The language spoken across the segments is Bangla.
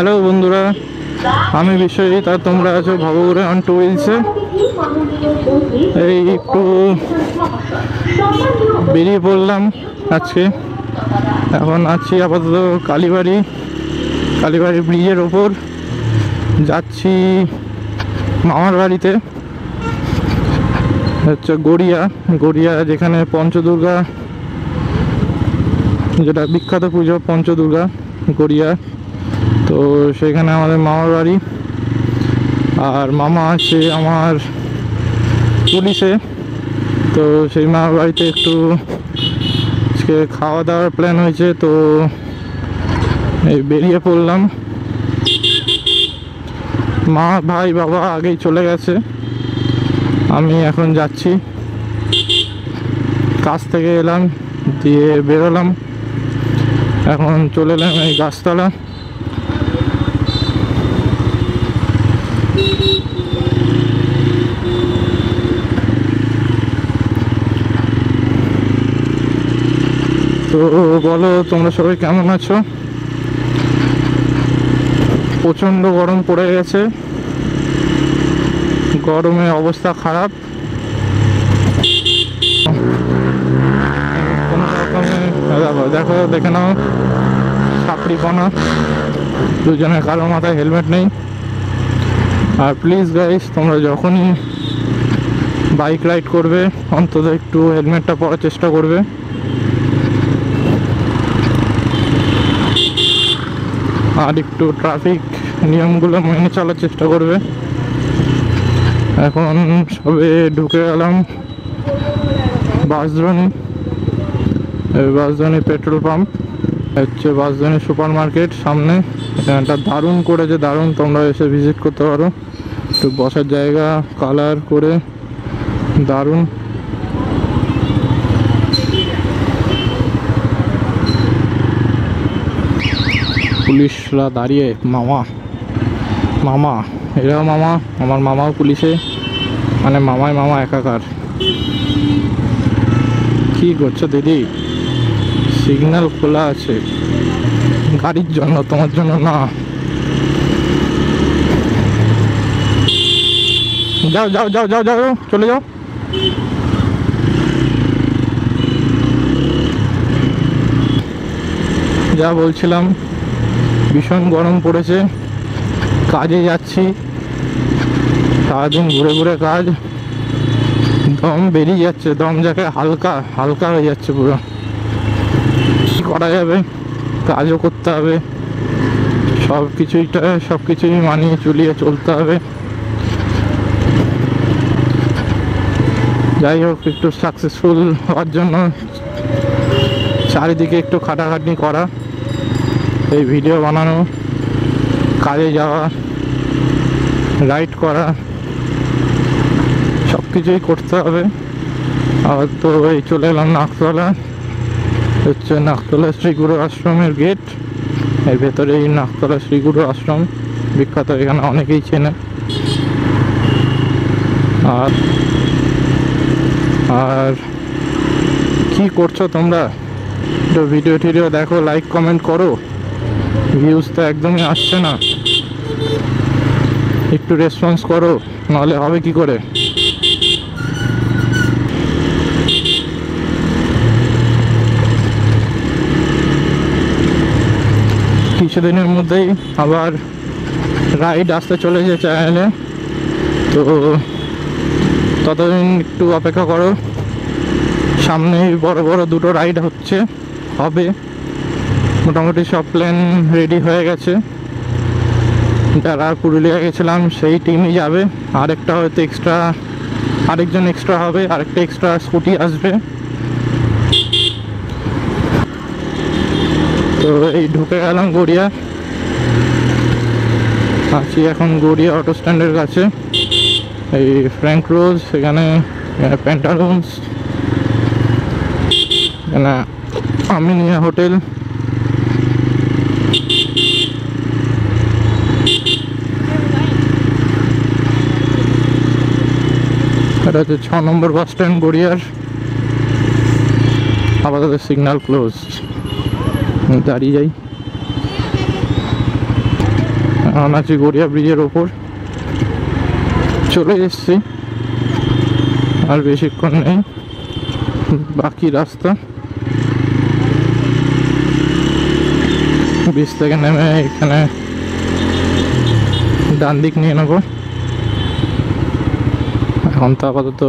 হ্যালো বন্ধুরা, আমি বিশ্বজিৎ আর তোমরা আছো ভবঘুরে অন টু হুইলসে। এই একটু বেরিয়ে পড়লাম আজকে। এখন আছি আপাতত কালীবাড়ি ব্রিজের ওপর, যাচ্ছি মামার বাড়িতে। হচ্ছে গড়িয়া যেখানে পঞ্চদুর্গা, যেটা বিখ্যাত পুজো পঞ্চদুর্গা গড়িয়া, তো সেখানে আমাদের মামার বাড়ি। আর মামা আছে আমার পুলিশে, তো সেই মামার বাড়িতে একটু আজকে খাওয়া দাওয়ার প্ল্যান হয়েছে, তো এই বেরিয়ে পড়লাম। মা ভাই বাবা আগেই চলে গেছে, আমি এখন যাচ্ছি। কাজ থেকে এলাম, দিয়ে বেরোলাম, এখন চলে এলাম এই গাছতলা। তো বলো তোমরা সবাই কেমন আছো? প্রচণ্ড গরম পড়ে গেছে, গরমে অবস্থা খারাপ। কোনো রকমে দেখে নাও ছাপড়িপনা, দুজনে কারো মাথায় হেলমেট নেই। আর প্লিজ গাইস, তোমরা যখনই বাইক রাইড করবে অন্তত একটু হেলমেটটা পরার চেষ্টা করবে। আর একটু ট্রাফিক নিয়মগুলো মেনে চলার চেষ্টা করবে। এখন সবে ঢুকে গেলাম বাঁশদ্রোণী পেট্রোল পাম্প, হচ্ছে বাঁশদ্রোণী সুপার মার্কেট সামনে। এখানটা দারুণ করেছে, দারুণ, তোমরা এসে ভিজিট করতে পারো। একটু বসার জায়গা কালার করে দারুণ। পুলিশরা দাঁড়িয়ে, মামা এরাও মামা, আমার মামাও পুলিশে, মানে মামায় মামা একাকার। কি করছো দিদি? সিগন্যাল খোলা আছে গাড়ির জন্য, তোমার জন্য না। যাও যাও যাও যাও যাও, চলে যাও। যা বলছিলাম, ভীষণ গরম পড়েছে, কাজে যাচ্ছি, সারাদিন ঘুরে ঘুরে কাজ, দম বেরিয়ে যাচ্ছে, দম যাকে হালকা হয়ে যাচ্ছে পুরো। কি করা যাবে, কাজও করতে হবে, সব কিছুই মানিয়ে চলিয়ে চলতে হবে। যাই হোক, একটু সাকসেসফুল হওয়ার জন্য চারিদিকে একটু খাটাখাটনি করা, এই ভিডিও বানানো, কাজে যাওয়া, রাইড করা, সব কিছুই করতে হবে। আর তো এই চলে এলাম নাকতলা, হচ্ছে নাকতলা শ্রী গুরু আশ্রমের গেট। এর ভেতরে এই নাকতলা শ্রী গুরু আশ্রম বিখ্যাত, এখানে অনেকেই চেনে। আর কি করছো তোমরা? তো ভিডিও দেখো, লাইক কমেন্ট করো, ভিউজ তো একদমই আসছে না, একটু রেসপন্স করো, নাহলে হবে কি করে? কিছুদিনের মধ্যেই আবার রাইড আসতে চলেছে চ্যানেলে, তো ততদিন একটু অপেক্ষা করো। সামনেই বড় দুটো রাইড হবে, মোটামুটি সব প্ল্যান রেডি হয়ে গেছে। যারা পুরুলিয়া গেছিলাম সেই টিমই যাবে, আরেকটা হয়তো আরেকজন এক্সট্রা হবে, আরেকটা এক্সট্রা স্কুটি আসবে। তো এই ঢুকে গেলাম গড়িয়া, আছি এখন গড়িয়া অটো স্ট্যান্ডের কাছে। এই ফ্র্যাঙ্ক রোজ, এখানে প্যান্টালুন্স, এখানে আমিনিয়া হোটেল। এটা হচ্ছে 6 নম্বর বাস স্ট্যান্ড গড়িয়ার। আপাতত সিগন্যাল ক্লোজ, দাঁড়িয়ে যাই। এখন আছি গড়িয়া ব্রিজের ওপর, চলে এসছি, আর বেশিক্ষণ নেই, বাকি রাস্তা। ব্রিজ থেকে নেমে এখানে ডান দিক নিয়ে নেবো। এখন তো আপাতত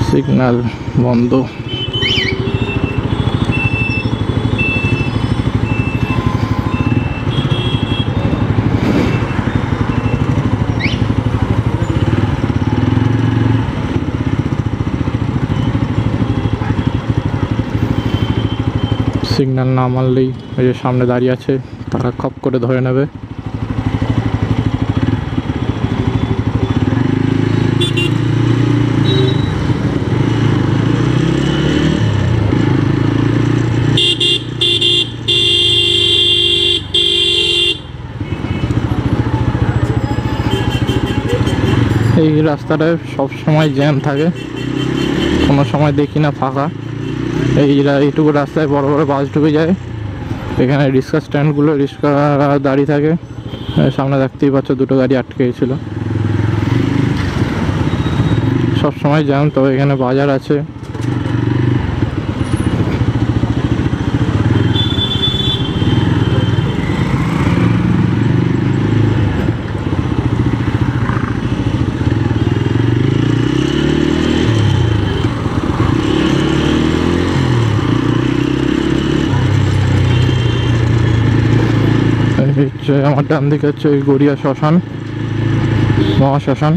সিগন্যাল বন্ধ। সিগন্যাল না মানলেই ওই যে সামনে দাঁড়িয়ে আছে তারা খপ করে ধরে নেবে। এই রাস্তাটায় সব সময় জ্যাম থাকে, কোনো সময় দেখি না ফাঁকা। এইটুকু রাস্তায় বড় বড় বাস ঢুকে যায়। এখানে রিক্সা স্ট্যান্ডগুলো, রিক্সা দাঁড়িয়ে থাকে। সামনে দেখতেই পাচ্ছ দুটো গাড়ি আটকে গেছিল। সব সময় জ্যাম। তবে এখানে বাজার আছে। আমার ডান দিকে হচ্ছে ওই গড়িয়া শ্মশান, মহাশ্মশান।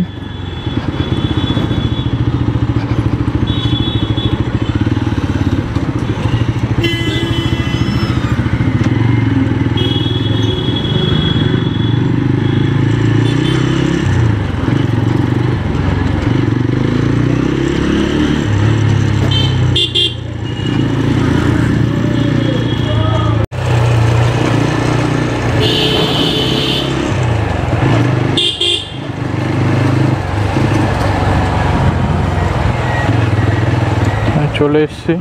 চলে এসছি,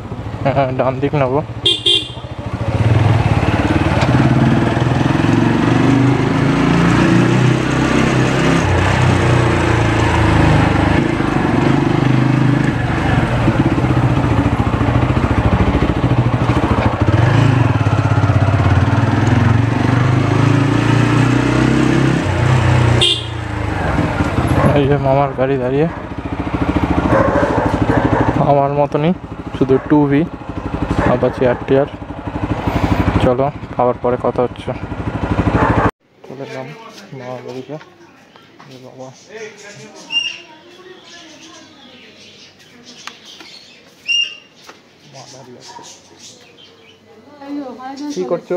ডান দিক নেব। এই যে মামার গাড়ি দাঁড়িয়ে, আমার মতনই, শুধু 2V আপাচি RTR। চলো, খাওয়ার পরে কথা হচ্ছে। চলে এলাম মামার বাড়িতে। বাবা মা দাঁড়িয়ে আছে। কি করছো?